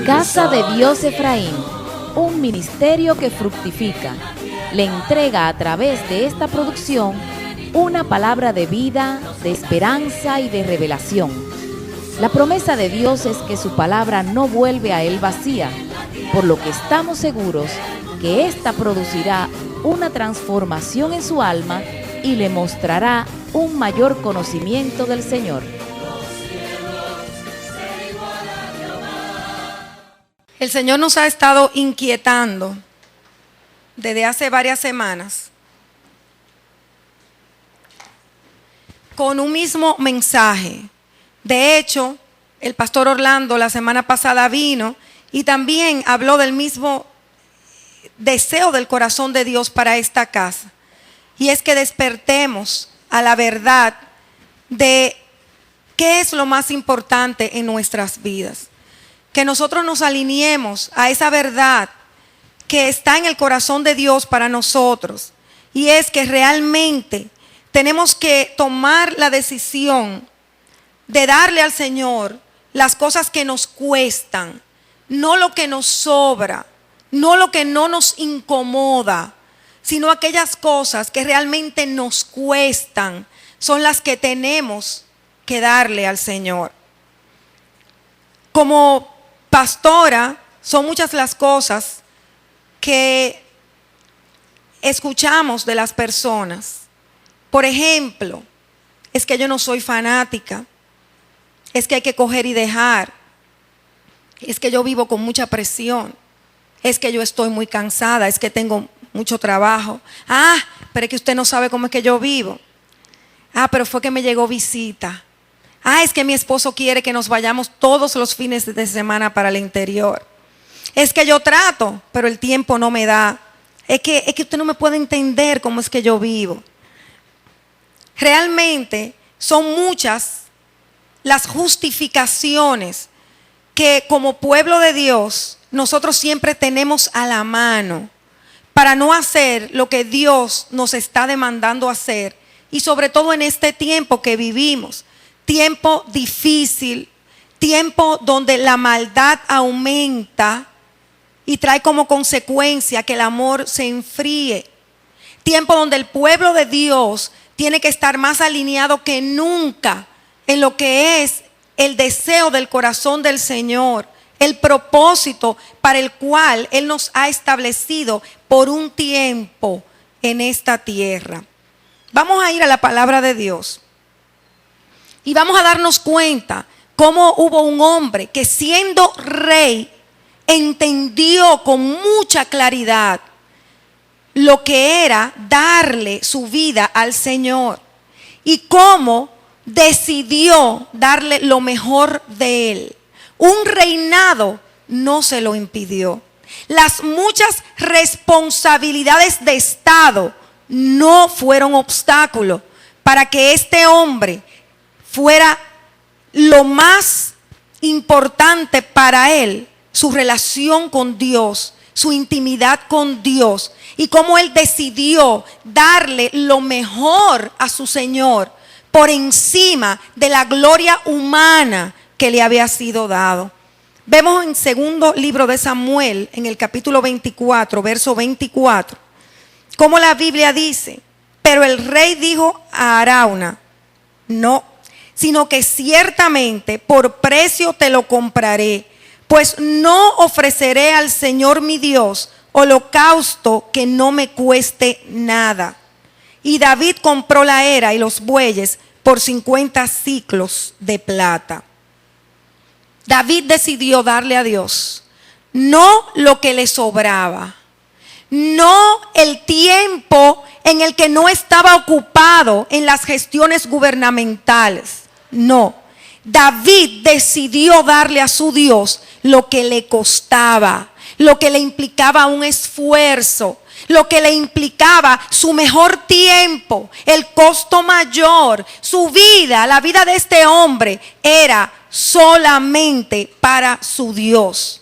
Casa de Dios Efraín, un ministerio que fructifica, le entrega a través de esta producción una palabra de vida, de esperanza y de revelación. La promesa de Dios es que su palabra no vuelve a él vacía, por lo que estamos seguros que ésta producirá una transformación en su alma y le mostrará un mayor conocimiento del Señor. El Señor nos ha estado inquietando desde hace varias semanas con un mismo mensaje. De hecho, el pastor Orlando la semana pasada vino y también habló del mismo deseo del corazón de Dios para esta casa. Y es que despertemos a la verdad de qué es lo más importante en nuestras vidas. Que nosotros nos alineemos a esa verdad que está en el corazón de Dios para nosotros. Y es que realmente tenemos que tomar la decisión de darle al Señor las cosas que nos cuestan, no lo que nos sobra, no lo que no nos incomoda, sino aquellas cosas que realmente nos cuestan, son las que tenemos que darle al Señor. Como pastora, son muchas las cosas que escuchamos de las personas. Por ejemplo, es que yo no soy fanática, es que hay que coger y dejar, es que yo vivo con mucha presión, es que yo estoy muy cansada, es que tengo mucho trabajo. Pero es que usted no sabe cómo es que yo vivo. Pero fue que me llegó visita. Es que mi esposo quiere que nos vayamos todos los fines de semana para el interior. Es que yo trato, pero el tiempo no me da. Es que usted no me puede entender cómo es que yo vivo. Realmente son muchas las justificaciones que como pueblo de Dios nosotros siempre tenemos a la mano para no hacer lo que Dios nos está demandando hacer, y sobre todo en este tiempo que vivimos. Tiempo difícil, tiempo donde la maldad aumenta y trae como consecuencia que el amor se enfríe. Tiempo donde el pueblo de Dios tiene que estar más alineado que nunca en lo que es el deseo del corazón del Señor, el propósito para el cual Él nos ha establecido por un tiempo en esta tierra. Vamos a ir a la palabra de Dios. Y vamos a darnos cuenta cómo hubo un hombre que siendo rey entendió con mucha claridad lo que era darle su vida al Señor y cómo decidió darle lo mejor de él. Un reinado no se lo impidió. Las muchas responsabilidades de Estado no fueron obstáculo para que este hombre fuera lo más importante para él, su relación con Dios, su intimidad con Dios, y cómo él decidió darle lo mejor a su Señor por encima de la gloria humana que le había sido dado. Vemos en segundo libro de Samuel, en el capítulo 24, verso 24, cómo la Biblia dice: pero el rey dijo a Arauna: no, sino que ciertamente por precio te lo compraré, pues no ofreceré al Señor mi Dios holocausto que no me cueste nada. Y David compró la era y los bueyes por 50 siclos de plata. David decidió darle a Dios no lo que le sobraba, no el tiempo en el que no estaba ocupado en las gestiones gubernamentales. No, David decidió darle a su Dios lo que le costaba, lo que le implicaba un esfuerzo, lo que le implicaba su mejor tiempo, el costo mayor. Su vida, la vida de este hombre, era solamente para su Dios.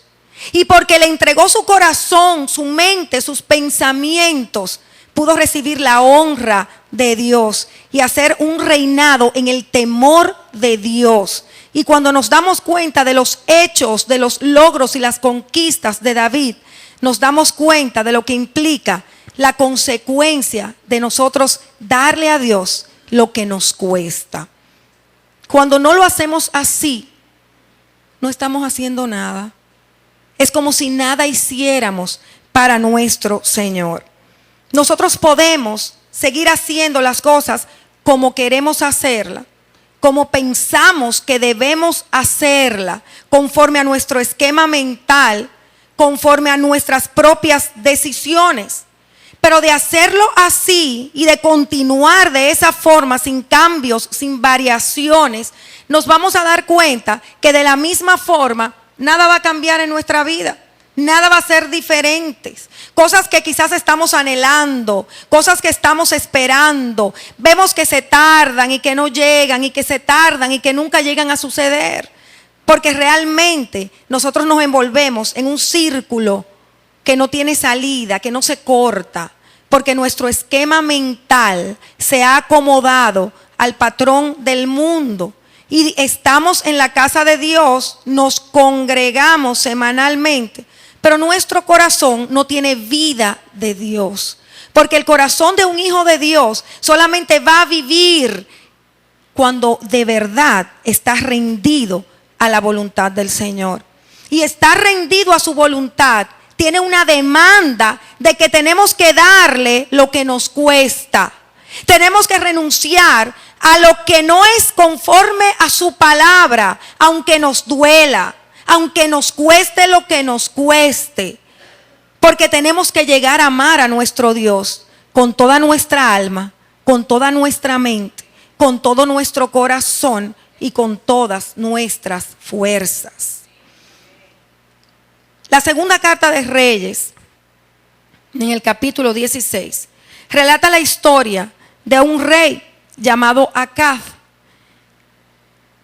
Y porque le entregó su corazón, su mente, sus pensamientos, pudo recibir la honra de Dios y hacer un reinado en el temor de Dios. Y cuando nos damos cuenta de los hechos, de los logros y las conquistas de David, nos damos cuenta de lo que implica la consecuencia de nosotros darle a Dios lo que nos cuesta. Cuando no lo hacemos así, no estamos haciendo nada. Es como si nada hiciéramos para nuestro Señor. Nosotros podemos seguir haciendo las cosas como queremos hacerlas, como pensamos que debemos hacerla, conforme a nuestro esquema mental, conforme a nuestras propias decisiones. Pero de hacerlo así y de continuar de esa forma, sin cambios, sin variaciones, nos vamos a dar cuenta que de la misma forma nada va a cambiar en nuestra vida. Nada va a ser diferente. Cosas que quizás estamos anhelando, cosas que estamos esperando, vemos que se tardan y que no llegan, y que se tardan y que nunca llegan a suceder. Porque realmente nosotros nos envolvemos en un círculo que no tiene salida, que no se corta, porque nuestro esquema mental se ha acomodado al patrón del mundo. Y estamos en la casa de Dios, nos congregamos semanalmente, pero nuestro corazón no tiene vida de Dios. Porque el corazón de un hijo de Dios solamente va a vivir cuando de verdad está rendido a la voluntad del Señor. Y estar rendido a su voluntad tiene una demanda de que tenemos que darle lo que nos cuesta. Tenemos que renunciar a lo que no es conforme a su palabra, aunque nos duela, aunque nos cueste lo que nos cueste. Porque tenemos que llegar a amar a nuestro Dios con toda nuestra alma, con toda nuestra mente, con todo nuestro corazón y con todas nuestras fuerzas. La segunda carta de Reyes, en el capítulo 16, relata la historia de un rey llamado Acaz.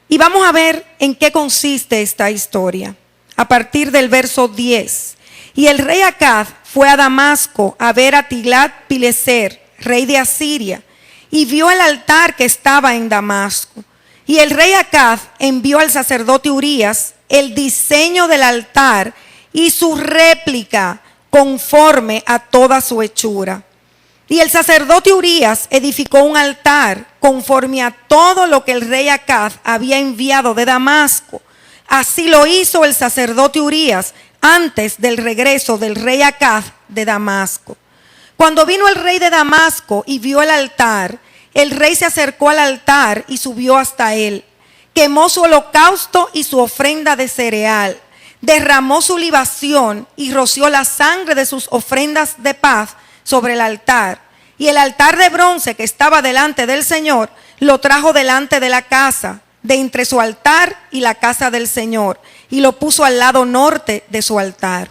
Y vamos a ver en qué consiste esta historia, a partir del verso 10. Y el rey Acaz fue a Damasco a ver a Tiglat-Pileser, rey de Asiria, y vio el altar que estaba en Damasco. Y el rey Acaz envió al sacerdote Urías el diseño del altar y su réplica conforme a toda su hechura. Y el sacerdote Urías edificó un altar conforme a todo lo que el rey Acaz había enviado de Damasco. Así lo hizo el sacerdote Urías antes del regreso del rey Acaz de Damasco. Cuando vino el rey de Damasco y vio el altar, el rey se acercó al altar y subió hasta él. Quemó su holocausto y su ofrenda de cereal. Derramó su libación y roció la sangre de sus ofrendas de paz sobre el altar. Y el altar de bronce que estaba delante del Señor lo trajo delante de la casa, de entre su altar y la casa del Señor, y lo puso al lado norte de su altar.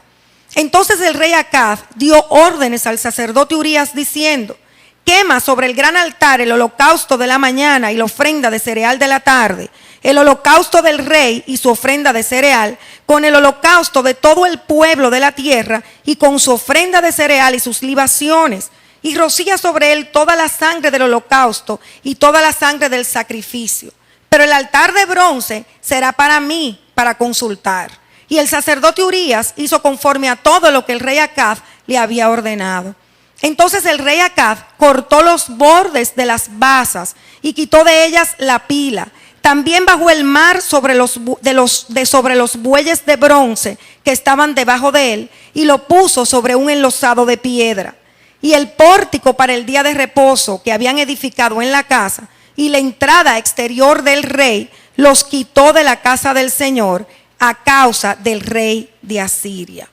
Entonces el rey Acaz dio órdenes al sacerdote Urías diciendo: quema sobre el gran altar el holocausto de la mañana y la ofrenda de cereal de la tarde, el holocausto del rey y su ofrenda de cereal, con el holocausto de todo el pueblo de la tierra y con su ofrenda de cereal y sus libaciones, y rocía sobre él toda la sangre del holocausto y toda la sangre del sacrificio. Pero el altar de bronce será para mí, para consultar. Y el sacerdote Urías hizo conforme a todo lo que el rey Acaz le había ordenado. Entonces el rey Acaz cortó los bordes de las basas y quitó de ellas la pila. También bajó el mar sobre los bueyes de bronce que estaban debajo de él y lo puso sobre un enlosado de piedra. Y el pórtico para el día de reposo que habían edificado en la casa y la entrada exterior del rey los quitó de la casa del Señor a causa del rey de Asiria.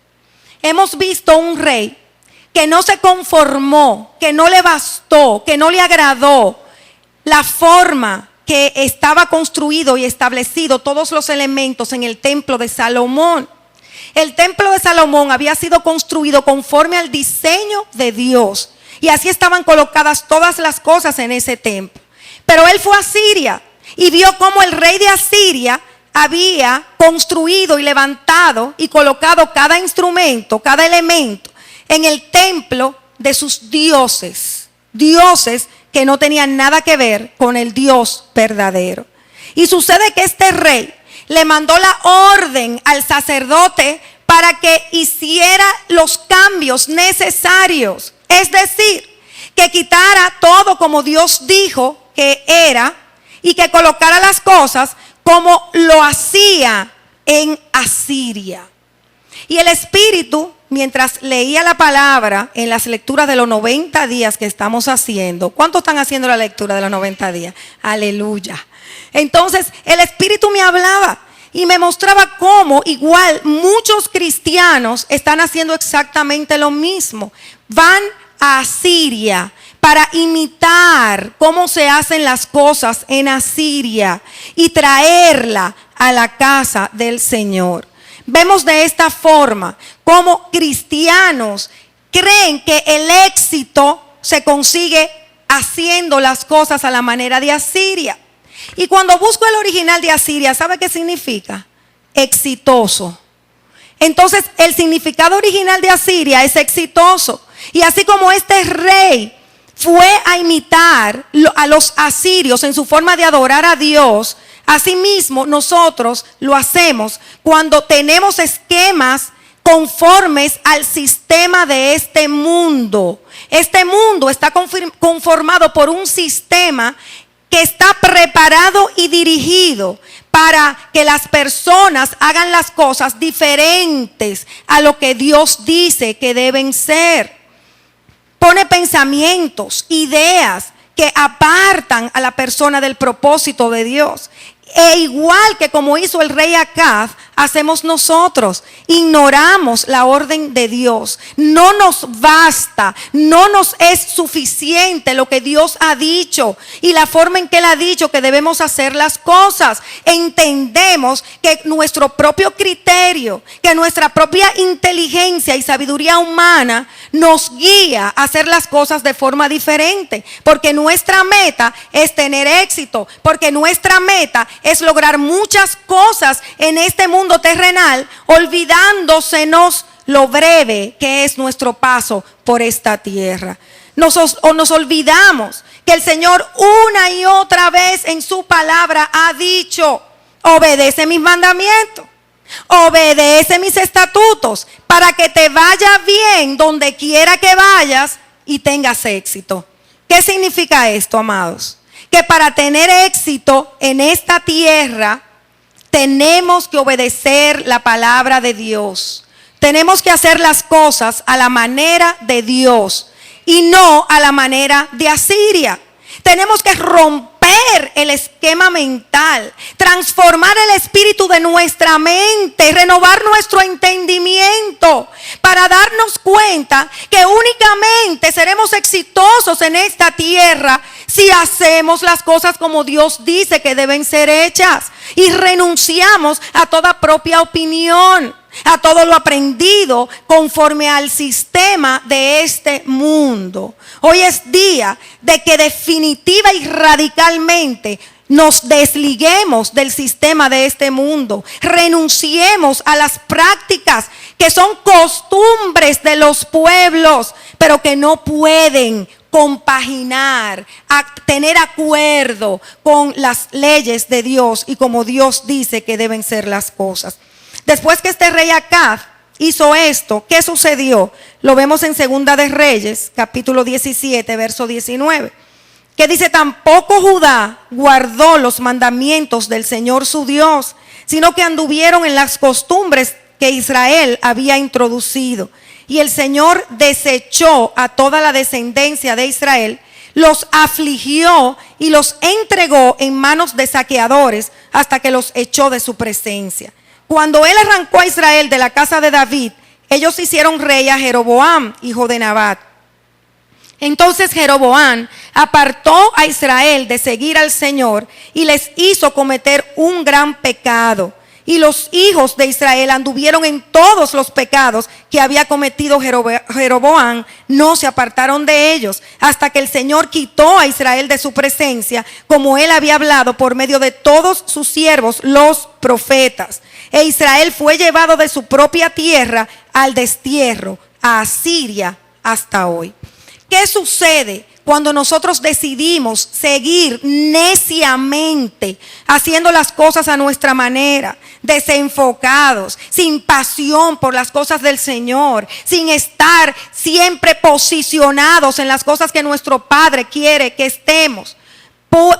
Hemos visto un rey que no se conformó, que no le bastó, que no le agradó la forma que estaba construido y establecido todos los elementos en el templo de Salomón. El templo de Salomón había sido construido conforme al diseño de Dios, y así estaban colocadas todas las cosas en ese templo. Pero él fue a Asiria y vio cómo el rey de Asiria había construido y levantado y colocado cada instrumento, cada elemento en el templo de sus dioses, dioses que no tenían nada que ver con el Dios verdadero. Y sucede que este rey le mandó la orden al sacerdote para que hiciera los cambios necesarios. Es decir, que quitara todo como Dios dijo que era y que colocara las cosas como lo hacía en Asiria. Y el Espíritu, mientras leía la palabra en las lecturas de los 90 días que estamos haciendo. ¿Cuántos están haciendo la lectura de los 90 días? Aleluya. Entonces el Espíritu me hablaba y me mostraba cómo igual muchos cristianos están haciendo exactamente lo mismo. Van a Asiria para imitar cómo se hacen las cosas en Asiria y traerla a la casa del Señor. Vemos de esta forma cómo cristianos creen que el éxito se consigue haciendo las cosas a la manera de Asiria. Y cuando busco el original de Asiria, ¿sabe qué significa? Exitoso. Entonces, el significado original de Asiria es exitoso. Y así como este rey fue a imitar a los asirios en su forma de adorar a Dios, asimismo nosotros lo hacemos cuando tenemos esquemas conformes al sistema de este mundo. Este mundo está conformado por un sistema que está preparado y dirigido para que las personas hagan las cosas diferentes a lo que Dios dice que deben ser. Pone pensamientos, ideas que apartan a la persona del propósito de Dios. E igual que como hizo el rey Acab, hacemos nosotros. Ignoramos la orden de Dios. No nos basta, no nos es suficiente lo que Dios ha dicho y la forma en que Él ha dicho que debemos hacer las cosas. Entendemos que nuestro propio criterio, que nuestra propia inteligencia y sabiduría humana nos guía a hacer las cosas de forma diferente. Porque nuestra meta es tener éxito, porque nuestra meta es lograr muchas cosas en este mundo terrenal, olvidándosenos lo breve que es nuestro paso por esta tierra. Nos olvidamos que el Señor una y otra vez en su palabra ha dicho: obedece mis mandamientos, obedece mis estatutos, para que te vaya bien donde quiera que vayas y tengas éxito. ¿Qué significa esto, amados? Que para tener éxito en esta tierra tenemos que obedecer la palabra de Dios. Tenemos que hacer las cosas a la manera de Dios y no a la manera de Asiria. Tenemos que romper el esquema mental, transformar el espíritu de nuestra mente, renovar nuestro entendimiento para darnos cuenta que únicamente seremos exitosos en esta tierra si hacemos las cosas como Dios dice que deben ser hechas y renunciamos a toda propia opinión, a todo lo aprendido conforme al sistema de este mundo. Hoy es día de que definitiva y radicalmente nos desliguemos del sistema de este mundo, renunciemos a las prácticas que son costumbres de los pueblos, pero que no pueden compaginar, tener acuerdo con las leyes de Dios y como Dios dice que deben ser las cosas. Después que este rey Acab hizo esto, ¿qué sucedió? Lo vemos en Segunda de Reyes, capítulo 17, verso 19, que dice: tampoco Judá guardó los mandamientos del Señor su Dios, sino que anduvieron en las costumbres que Israel había introducido. Y el Señor desechó a toda la descendencia de Israel, los afligió y los entregó en manos de saqueadores hasta que los echó de su presencia. Cuando él arrancó a Israel de la casa de David, ellos hicieron rey a Jeroboam, hijo de Nabat. Entonces Jeroboam apartó a Israel de seguir al Señor y les hizo cometer un gran pecado. Y los hijos de Israel anduvieron en todos los pecados que había cometido Jeroboam, no se apartaron de ellos, hasta que el Señor quitó a Israel de su presencia, como él había hablado por medio de todos sus siervos, los profetas. E Israel fue llevado de su propia tierra al destierro, a Asiria, hasta hoy. ¿Qué sucede cuando nosotros decidimos seguir neciamente haciendo las cosas a nuestra manera, desenfocados, sin pasión por las cosas del Señor, sin estar siempre posicionados en las cosas que nuestro Padre quiere que estemos,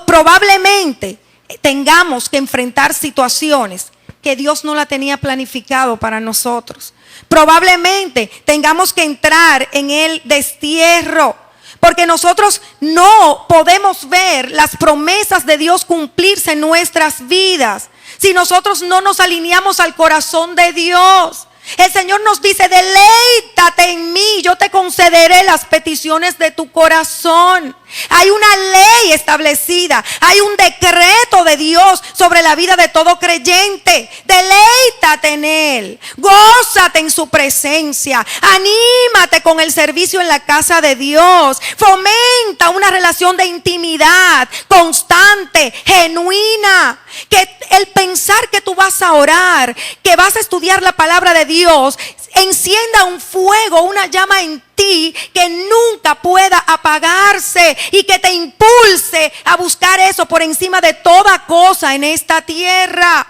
probablemente tengamos que enfrentar situaciones que Dios no la tenía planificado para nosotros. Probablemente tengamos que entrar en el destierro, porque nosotros no podemos ver las promesas de Dios cumplirse en nuestras vidas si nosotros no nos alineamos al corazón de Dios. El Señor nos dice: deleítate en mí, yo te concederé las peticiones de tu corazón. Hay una ley establecida, hay un decreto de Dios sobre la vida de todo creyente. Deleítate en Él, gózate en su presencia, anímate con el servicio en la casa de Dios, fomenta una relación de intimidad constante, genuina. Que el pensar que tú vas a orar, que vas a estudiar la palabra de Dios, encienda un fuego, una llama en ti que nunca pueda apagarse y que te impulse a buscar eso por encima de toda cosa en esta tierra.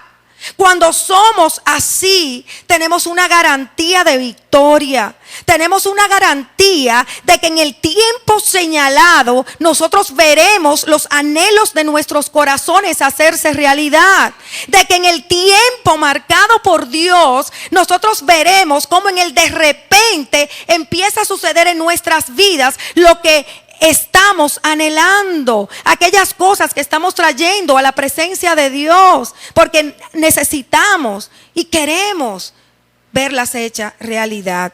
Cuando somos así, tenemos una garantía de victoria. Tenemos una garantía de que en el tiempo señalado nosotros veremos los anhelos de nuestros corazones hacerse realidad. De que en el tiempo marcado por Dios nosotros veremos cómo en el de repente empieza a suceder en nuestras vidas lo que estamos anhelando, aquellas cosas que estamos trayendo a la presencia de Dios, porque necesitamos y queremos verlas hechas realidad.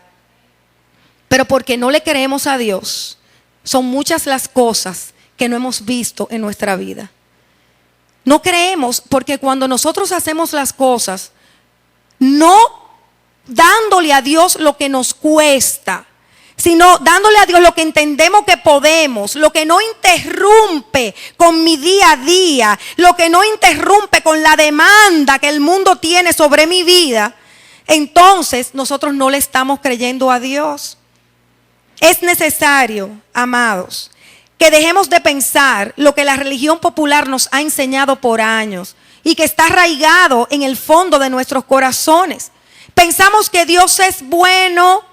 Pero porque no le creemos a Dios, son muchas las cosas que no hemos visto en nuestra vida. No creemos porque cuando nosotros hacemos las cosas, no dándole a Dios lo que nos cuesta, sino dándole a Dios lo que entendemos que podemos, lo que no interrumpe con mi día a día, lo que no interrumpe con la demanda que el mundo tiene sobre mi vida, entonces nosotros no le estamos creyendo a Dios. Es necesario, amados, que dejemos de pensar lo que la religión popular nos ha enseñado por años y que está arraigado en el fondo de nuestros corazones. Pensamos que Dios es bueno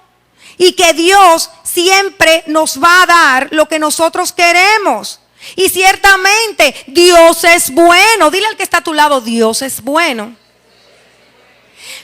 y que Dios siempre nos va a dar lo que nosotros queremos. Y ciertamente Dios es bueno. Dile al que está a tu lado: Dios es bueno.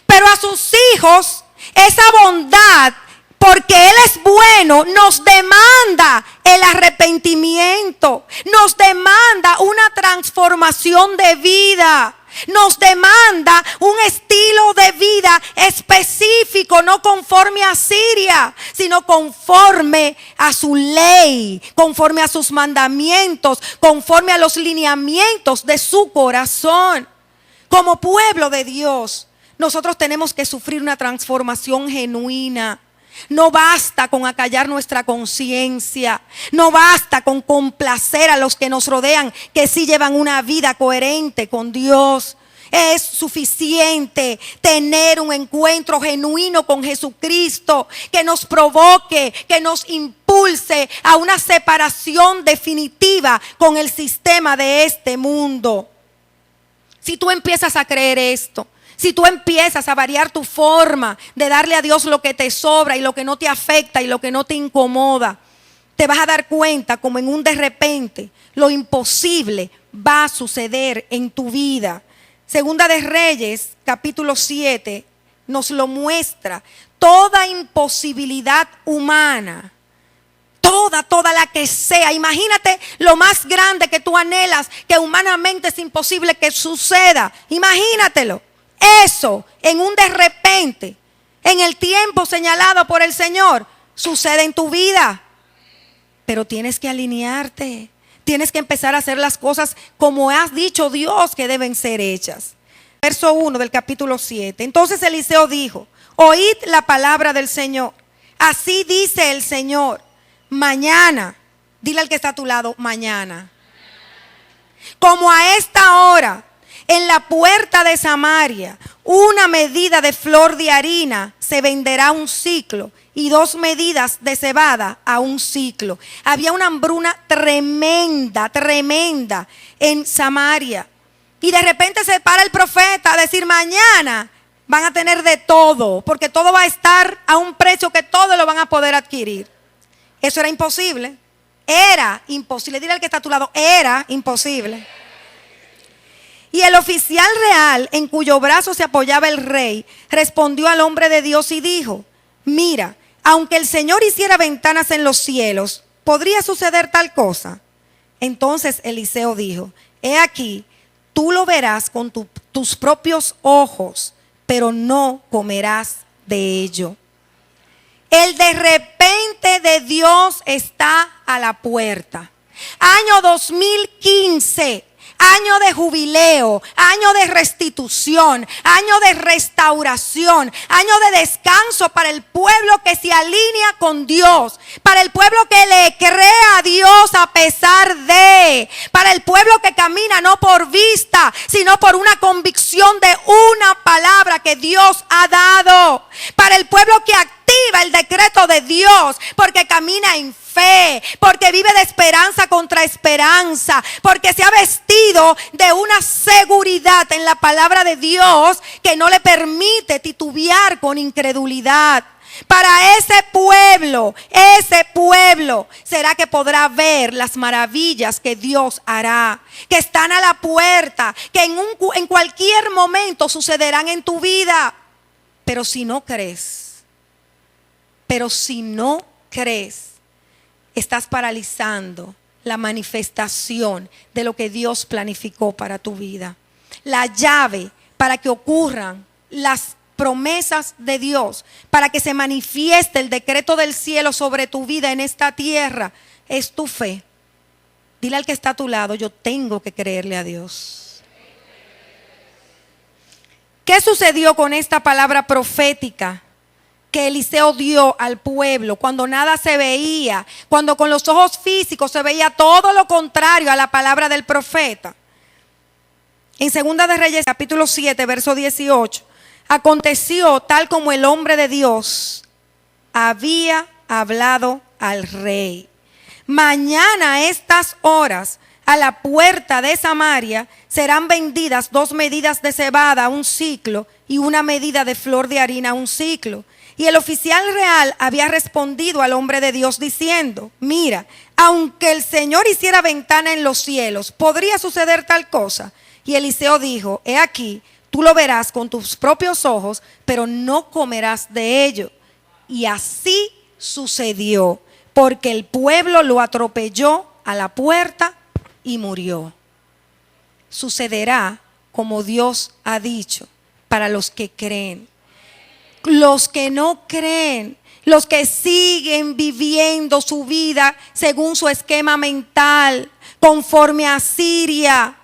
Pero a sus hijos esa bondad, porque Él es bueno, nos demanda el arrepentimiento, nos demanda una transformación de vida, nos demanda un estilo de vida específico, no conforme a Siria, sino conforme a su ley, conforme a sus mandamientos, conforme a los lineamientos de su corazón. Como pueblo de Dios, nosotros tenemos que sufrir una transformación genuina. No basta con acallar nuestra conciencia, no basta con complacer a los que nos rodean, que sí llevan una vida coherente con Dios. Es suficiente tener un encuentro genuino con Jesucristo que nos provoque, que nos impulse a una separación definitiva con el sistema de este mundo. Si tú empiezas a creer esto, si tú empiezas a variar tu forma de darle a Dios lo que te sobra y lo que no te afecta y lo que no te incomoda, te vas a dar cuenta como en un de repente lo imposible va a suceder en tu vida. Segunda de Reyes, capítulo 7, nos lo muestra. Toda imposibilidad humana, toda la que sea. Imagínate lo más grande que tú anhelas, que humanamente es imposible que suceda. Imagínatelo. Eso en un de repente, en el tiempo señalado por el Señor, sucede en tu vida. Pero tienes que alinearte, tienes que empezar a hacer las cosas como has dicho Dios que deben ser hechas. Verso 1 del capítulo 7. Entonces Eliseo dijo: oíd la palabra del Señor. Así dice el Señor: mañana, dile al que está a tu lado, mañana, como a esta hora, en la puerta de Samaria, una medida de flor de harina se venderá un ciclo y 2 medidas de cebada a un ciclo. Había una hambruna tremenda, tremenda en Samaria. Y de repente se para el profeta a decir: mañana van a tener de todo, porque todo va a estar a un precio que todos lo van a poder adquirir. Eso era imposible. Era imposible. Dile al que está a tu lado: era imposible. Y el oficial real, en cuyo brazo se apoyaba el rey, respondió al hombre de Dios y dijo: mira, aunque el Señor hiciera ventanas en los cielos, ¿podría suceder tal cosa? Entonces Eliseo dijo: he aquí, tú lo verás con tus propios ojos, pero no comerás de ello. El de repente de Dios está a la puerta. Año 2015. Año de jubileo, año de restitución, año de restauración, año de descanso para el pueblo que se alinea con Dios, para el pueblo que le cree a Dios a pesar de, para el pueblo que camina no por vista, sino por una convicción de una palabra que Dios ha dado, para el pueblo que activa el decreto de Dios, porque camina en fe, porque vive de esperanza contra esperanza, porque se ha vestido de una seguridad en la palabra de Dios que no le permite titubear con incredulidad. Para ese pueblo será que podrá ver las maravillas que Dios hará, que están a la puerta, que en cualquier momento sucederán en tu vida. Pero si no crees, estás paralizando la manifestación de lo que Dios planificó para tu vida. La llave para que ocurran las promesas de Dios, para que se manifieste el decreto del cielo sobre tu vida en esta tierra, es tu fe. Dile al que está a tu lado: yo tengo que creerle a Dios. ¿Qué sucedió con esta palabra profética que Eliseo dio al pueblo cuando nada se veía, cuando con los ojos físicos se veía todo lo contrario a la palabra del profeta? En 2 de Reyes capítulo 7 verso 18, aconteció tal como el hombre de Dios había hablado al rey: mañana a estas horas a la puerta de Samaria serán vendidas 2 medidas de cebada a un ciclo y 1 medida de flor de harina a un ciclo. Y el oficial real había respondido al hombre de Dios diciendo: mira, aunque el Señor hiciera ventana en los cielos, ¿podría suceder tal cosa? Y Eliseo dijo: he aquí, tú lo verás con tus propios ojos, pero no comerás de ello. Y así sucedió, porque el pueblo lo atropelló a la puerta y murió. Sucederá como Dios ha dicho para los que creen. Los que no creen, los que siguen viviendo su vida según su esquema mental, conforme a Siria,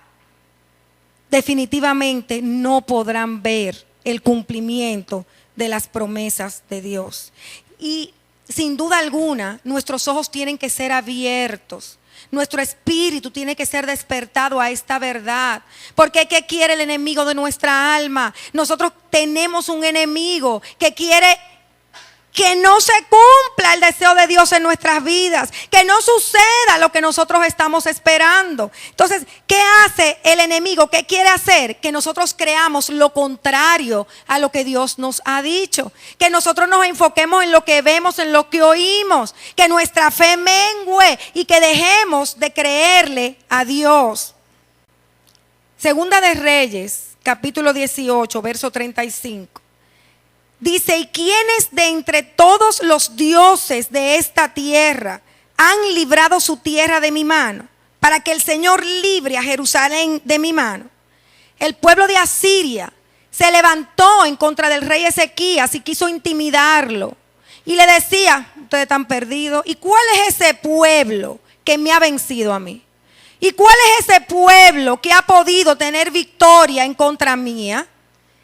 definitivamente no podrán ver el cumplimiento de las promesas de Dios. Y sin duda alguna, nuestros ojos tienen que ser abiertos. Nuestro espíritu tiene que ser despertado a esta verdad. Porque ¿qué quiere el enemigo de nuestra alma? Nosotros tenemos un enemigo que quiere que no se cumpla el deseo de Dios en nuestras vidas, que no suceda lo que nosotros estamos esperando. Entonces, ¿qué hace el enemigo? ¿Qué quiere hacer? Que nosotros creamos lo contrario a lo que Dios nos ha dicho, que nosotros nos enfoquemos en lo que vemos, en lo que oímos, que nuestra fe mengue y que dejemos de creerle a Dios. 2 de Reyes, capítulo 18, verso 35. Dice: ¿y quiénes de entre todos los dioses de esta tierra han librado su tierra de mi mano, para que el Señor libre a Jerusalén de mi mano? El pueblo de Asiria se levantó en contra del rey Ezequías y quiso intimidarlo. Y le decía: ustedes están perdidos. ¿Y cuál es ese pueblo que me ha vencido a mí? ¿Y cuál es ese pueblo que ha podido tener victoria en contra mía?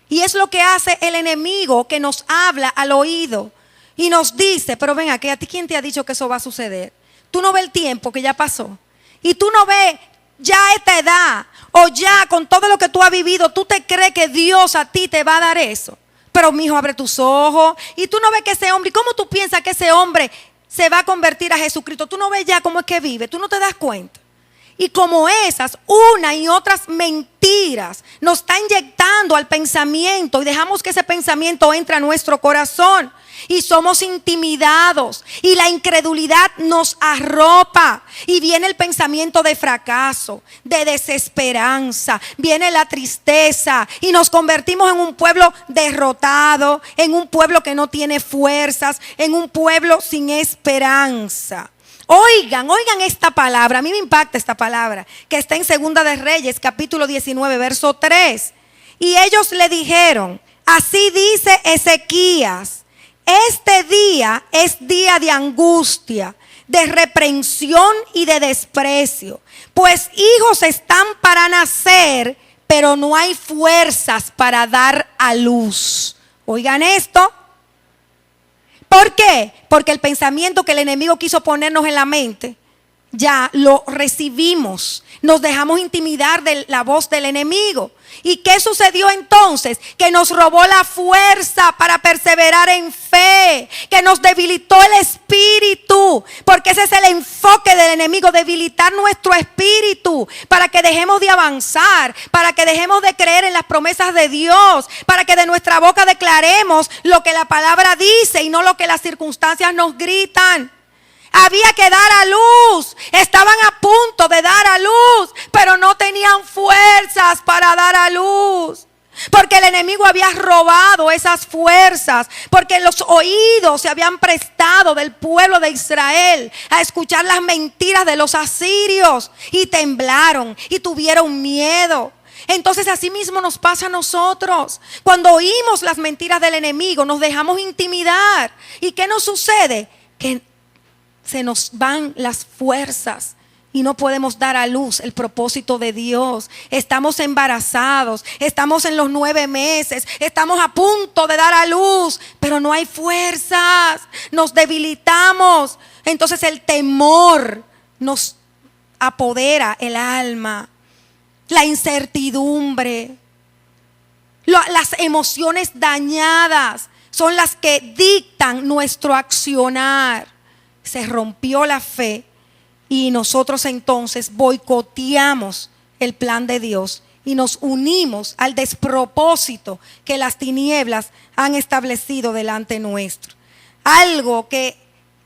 Y es lo que hace el enemigo, que nos habla al oído y nos dice: pero ven aquí, ¿a ti quién te ha dicho que eso va a suceder? Tú no ves el tiempo que ya pasó. Y tú no ves ya a esta edad, o ya con todo lo que tú has vivido, tú te crees que Dios a ti te va a dar eso. Pero mijo, abre tus ojos y tú no ves que ese hombre, ¿y cómo tú piensas que ese hombre se va a convertir a Jesucristo? Tú no ves ya cómo es que vive, tú no te das cuenta. Y como esas, una y otras mentiras nos está inyectando al pensamiento y dejamos que ese pensamiento entre a nuestro corazón y somos intimidados y la incredulidad nos arropa y viene el pensamiento de fracaso, de desesperanza, viene la tristeza y nos convertimos en un pueblo derrotado, en un pueblo que no tiene fuerzas, en un pueblo sin esperanza. Oigan esta palabra, a mí me impacta esta palabra, que está en Segunda de Reyes, capítulo 19, verso 3. Y ellos le dijeron, así dice Ezequías, este día es día de angustia, de reprensión y de desprecio, pues hijos están para nacer, pero no hay fuerzas para dar a luz. Oigan esto. ¿Por qué? Porque el pensamiento que el enemigo quiso ponernos en la mente, ya lo recibimos. Nos dejamos intimidar de la voz del enemigo. ¿Y qué sucedió entonces? Que nos robó la fuerza para perseverar en fe, que nos debilitó el espíritu, porque ese es el enfoque del enemigo, debilitar nuestro espíritu, para que dejemos de avanzar, para que dejemos de creer en las promesas de Dios, para que de nuestra boca declaremos lo que la palabra dice y no lo que las circunstancias nos gritan. Había que dar a luz, estaban a punto de dar a luz, pero no tenían fuerzas para dar a luz. Porque el enemigo había robado esas fuerzas, porque los oídos se habían prestado del pueblo de Israel a escuchar las mentiras de los asirios y temblaron y tuvieron miedo. Entonces así mismo nos pasa a nosotros. Cuando oímos las mentiras del enemigo nos dejamos intimidar. ¿Y qué nos sucede? Que se nos van las fuerzas y no podemos dar a luz el propósito de Dios. Estamos embarazados, estamos en los 9 meses, estamos a punto de dar a luz, pero no hay fuerzas, nos debilitamos. Entonces el temor nos apodera el alma, la incertidumbre, las emociones dañadas son las que dictan nuestro accionar. Se rompió la fe y nosotros entonces boicoteamos el plan de Dios y nos unimos al despropósito que las tinieblas han establecido delante nuestro. Algo que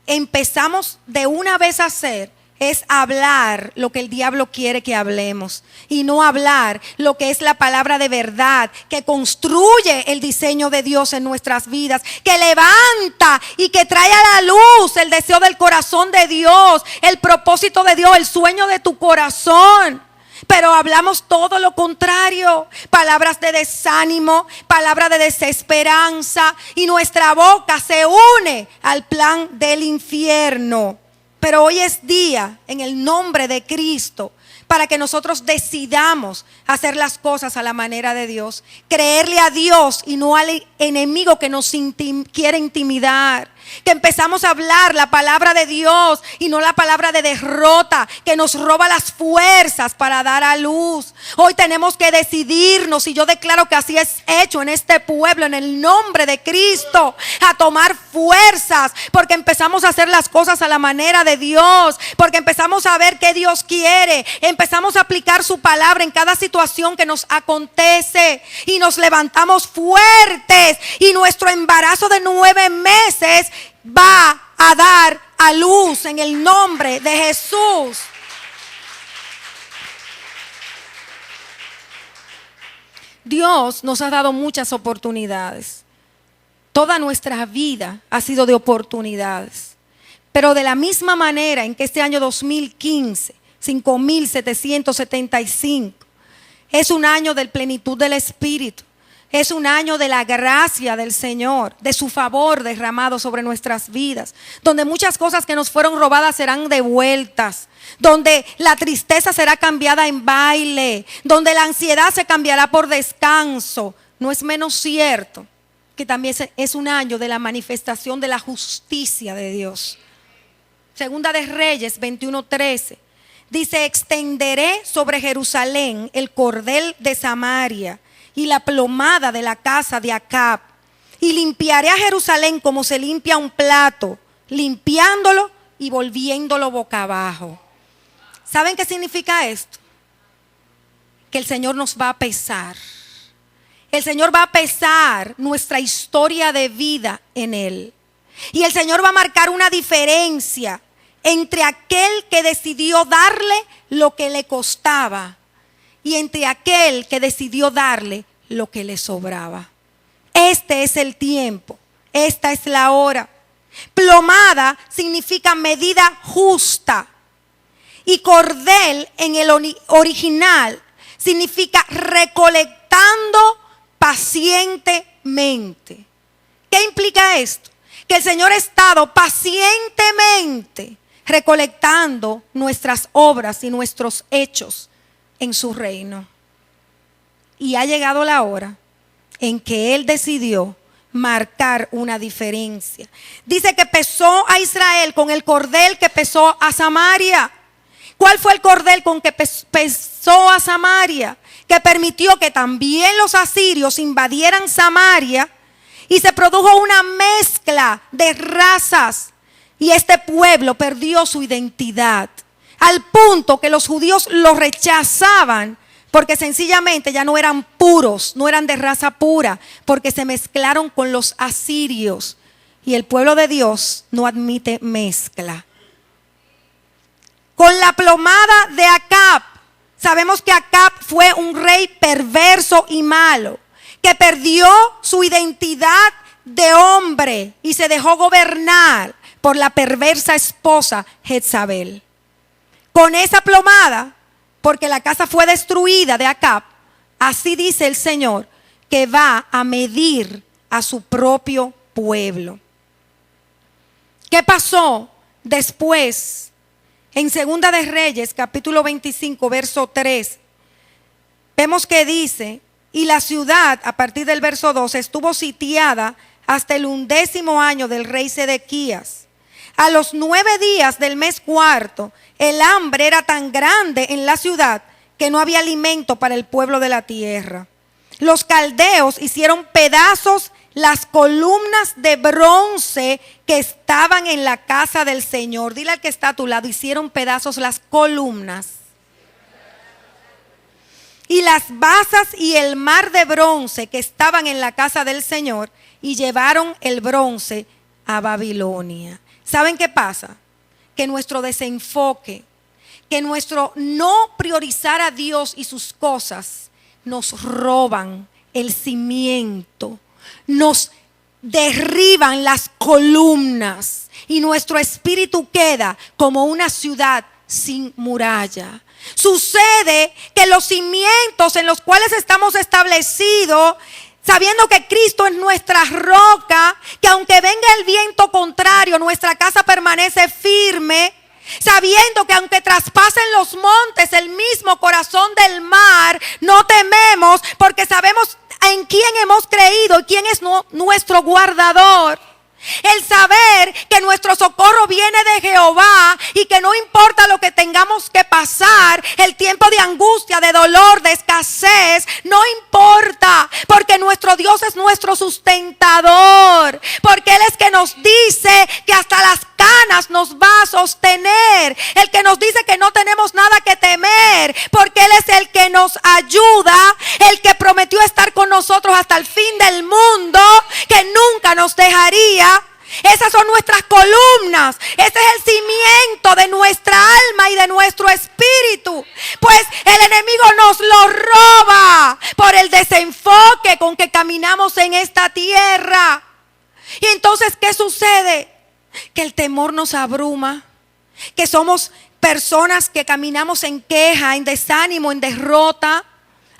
empezamos de una vez a hacer es hablar lo que el diablo quiere que hablemos y no hablar lo que es la palabra de verdad que construye el diseño de Dios en nuestras vidas, que levanta y que trae a la luz el deseo del corazón de Dios, el propósito de Dios, el sueño de tu corazón. Pero hablamos todo lo contrario, palabras de desánimo, palabras de desesperanza, y nuestra boca se une al plan del infierno. Pero hoy es día, en el nombre de Cristo, para que nosotros decidamos hacer las cosas a la manera de Dios, creerle a Dios y no al enemigo que nos quiere intimidar. Que empezamos a hablar la palabra de Dios y no la palabra de derrota que nos roba las fuerzas para dar a luz. Hoy tenemos que decidirnos, y yo declaro que así es hecho en este pueblo, en el nombre de Cristo, a tomar fuerzas, porque empezamos a hacer las cosas a la manera de Dios, porque empezamos a ver qué Dios quiere, empezamos a aplicar su palabra en cada situación que nos acontece y nos levantamos fuertes, y nuestro embarazo de 9 meses va a dar a luz en el nombre de Jesús. Dios nos ha dado muchas oportunidades. Toda nuestra vida ha sido de oportunidades. Pero de la misma manera en que este año 2015, 5,775, es un año de plenitud del Espíritu. Es un año de la gracia del Señor, de su favor derramado sobre nuestras vidas, donde muchas cosas que nos fueron robadas serán devueltas, donde la tristeza será cambiada en baile, donde la ansiedad se cambiará por descanso. No es menos cierto que también es un año de la manifestación de la justicia de Dios. Segunda de Reyes 21:13 Dice, extenderé sobre Jerusalén el cordel de Samaria y la plomada de la casa de Acab. Y limpiaré a Jerusalén como se limpia un plato, limpiándolo y volviéndolo boca abajo. ¿Saben qué significa esto? Que el Señor nos va a pesar. El Señor va a pesar nuestra historia de vida en Él. Y el Señor va a marcar una diferencia entre aquel que decidió darle lo que le costaba y entre aquel que decidió darle lo que le sobraba. Este es el tiempo, esta es la hora. Plomada significa medida justa y cordel en el original significa recolectando pacientemente. ¿Qué implica esto? Que el Señor ha estado pacientemente recolectando nuestras obras y nuestros hechos en su reino. Y ha llegado la hora en que Él decidió marcar una diferencia. Dice que pesó a Israel con el cordel que pesó a Samaria. ¿Cuál fue el cordel con que pesó a Samaria? Que permitió que también los asirios invadieran Samaria y se produjo una mezcla de razas. Y este pueblo perdió su identidad, al punto que los judíos lo rechazaban, porque sencillamente ya no eran puros, no eran de raza pura, porque se mezclaron con los asirios. Y el pueblo de Dios no admite mezcla. Con la plomada de Acab, sabemos que Acab fue un rey perverso y malo, que perdió su identidad de hombre y se dejó gobernar por la perversa esposa Jezabel. Con esa plomada, porque la casa fue destruida de Acab, así dice el Señor, que va a medir a su propio pueblo. ¿Qué pasó después? En Segunda de Reyes, capítulo 25, verso 3, vemos que dice, y la ciudad, a partir del verso 2, estuvo sitiada hasta el 11º año del rey Sedequías. A los 9 días del mes cuarto, el hambre era tan grande en la ciudad que no había alimento para el pueblo de la tierra. Los caldeos hicieron pedazos las columnas de bronce que estaban en la casa del Señor. Dile al que está a tu lado, hicieron pedazos las columnas. Y las basas y el mar de bronce que estaban en la casa del Señor, y llevaron el bronce a Babilonia. ¿Saben qué pasa? Que nuestro desenfoque, que nuestro no priorizar a Dios y sus cosas, nos roban el cimiento, nos derriban las columnas y nuestro espíritu queda como una ciudad sin muralla. Sucede que los cimientos en los cuales estamos establecidos, sabiendo que Cristo es nuestra roca, que aunque venga el viento contrario, nuestra casa permanece firme, sabiendo que aunque traspasen los montes el mismo corazón del mar, no tememos, porque sabemos en quién hemos creído y quién es nuestro guardador. El saber que nuestro socorro viene de Jehová y que no importa lo que tengamos que pasar, el tiempo de angustia, de dolor, de escasez, no importa, porque nuestro Dios es nuestro sustentador, porque Él es que nos dice que hasta las canas nos va a sostener, el que nos dice que no tenemos nada que temer, porque Él es el que nos ayuda, el que prometió estar con nosotros hasta el fin del mundo, que nunca nos dejaría. Esas son nuestras columnas, ese es el cimiento de nuestra alma y de nuestro espíritu. Pues el enemigo nos lo roba por el desenfoque con que caminamos en esta tierra. Y entonces, ¿qué sucede? Que el temor nos abruma, que somos personas que caminamos en queja, en desánimo, en derrota,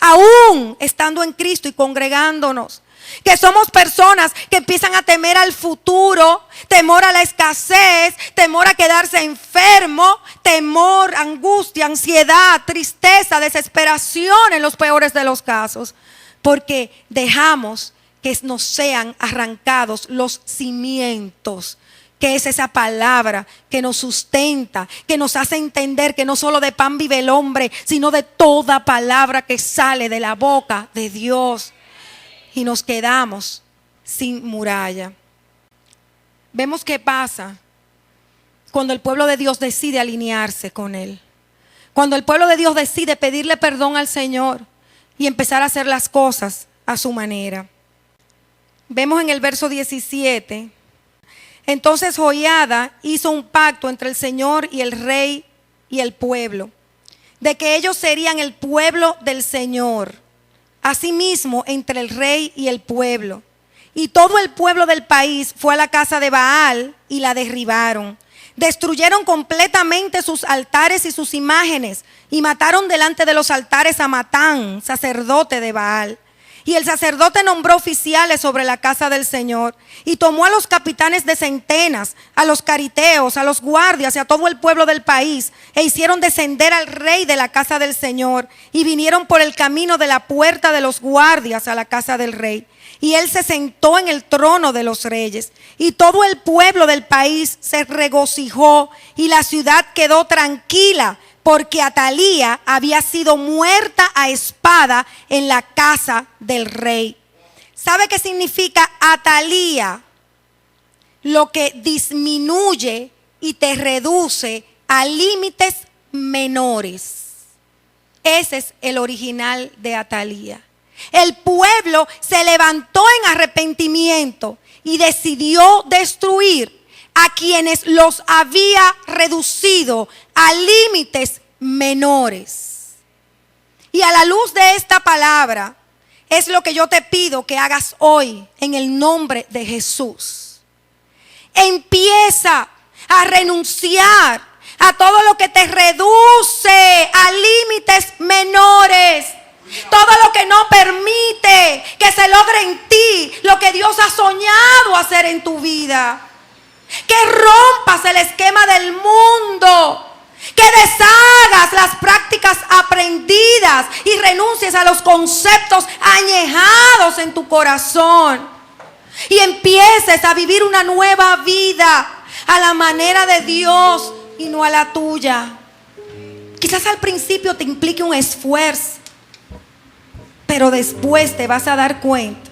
aún estando en Cristo y congregándonos. Que somos personas que empiezan a temer al futuro, temor a la escasez, temor a quedarse enfermo, temor, angustia, ansiedad, tristeza, desesperación en los peores de los casos. Porque dejamos que nos sean arrancados los cimientos que es esa palabra que nos sustenta, que nos hace entender que no solo de pan vive el hombre, sino de toda palabra que sale de la boca de Dios. Y nos quedamos sin muralla. Vemos qué pasa cuando el pueblo de Dios decide alinearse con Él. Cuando el pueblo de Dios decide pedirle perdón al Señor y empezar a hacer las cosas a su manera. Vemos en el verso 17. Entonces Joiada hizo un pacto entre el Señor y el rey y el pueblo, de que ellos serían el pueblo del Señor. Asimismo, entre el rey y el pueblo. Y todo el pueblo del país fue a la casa de Baal y la derribaron. Destruyeron completamente sus altares y sus imágenes y mataron delante de los altares a Matán, sacerdote de Baal. Y el sacerdote nombró oficiales sobre la casa del Señor y tomó a los capitanes de centenas, a los cariteos, a los guardias y a todo el pueblo del país e hicieron descender al rey de la casa del Señor y vinieron por el camino de la puerta de los guardias a la casa del rey. Y él se sentó en el trono de los reyes y todo el pueblo del país se regocijó y la ciudad quedó tranquila, porque Atalía había sido muerta a espada en la casa del rey. ¿Sabe qué significa Atalía? Lo que disminuye y te reduce a límites menores. Ese es el original de Atalía. El pueblo se levantó en arrepentimiento y decidió destruir a quienes los había reducido a límites menores. Y a la luz de esta palabra es lo que yo te pido que hagas hoy en el nombre de Jesús. Empieza a renunciar a todo lo que te reduce a límites menores. Todo lo que no permite que se logre en ti lo que Dios ha soñado hacer en tu vida. Que rompas el esquema del mundo, que deshagas las prácticas aprendidas y renuncies a los conceptos añejados en tu corazón y empieces a vivir una nueva vida a la manera de Dios y no a la tuya. Quizás al principio te implique un esfuerzo, pero después te vas a dar cuenta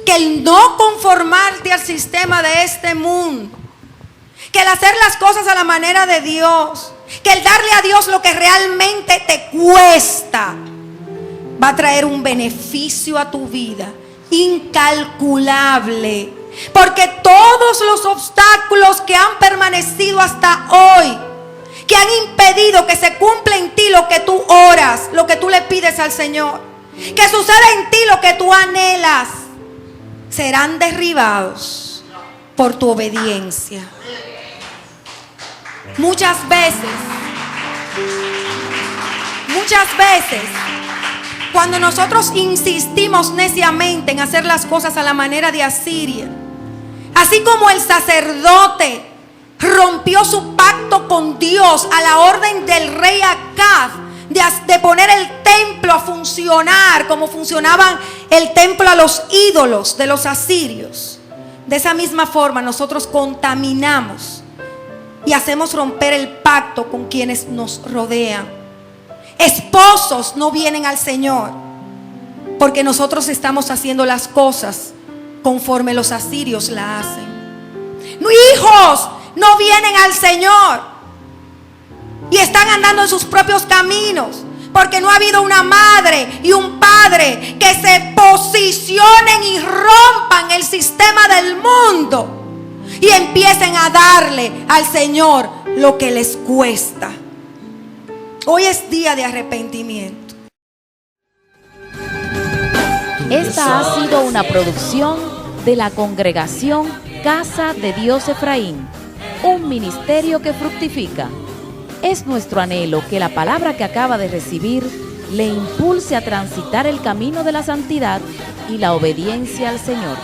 que el no conformarte al sistema de este mundo, que el hacer las cosas a la manera de Dios, que el darle a Dios lo que realmente te cuesta, va a traer un beneficio a tu vida incalculable. Porque todos los obstáculos que han permanecido hasta hoy, que han impedido que se cumpla en ti lo que tú oras, lo que tú le pides al Señor, que suceda en ti lo que tú anhelas, serán derribados por tu obediencia. Muchas veces, cuando nosotros insistimos neciamente en hacer las cosas a la manera de Asiria, así como el sacerdote rompió su pacto con Dios a la orden del rey Acaz de poner el templo a funcionar como funcionaban el templo a los ídolos de los asirios, de esa misma forma nosotros contaminamos y hacemos romper el pacto con quienes nos rodean. Esposos no vienen al Señor porque nosotros estamos haciendo las cosas conforme los asirios la hacen. Hijos no vienen al Señor y están andando en sus propios caminos porque no ha habido una madre y un padre que se posicionen y rompan el sistema del mundo y empiecen a darle al Señor lo que les cuesta. Hoy es día de arrepentimiento. Esta ha sido una producción de la congregación Casa de Dios Efraín, un ministerio que fructifica. Es nuestro anhelo que la palabra que acaba de recibir le impulse a transitar el camino de la santidad y la obediencia al Señor.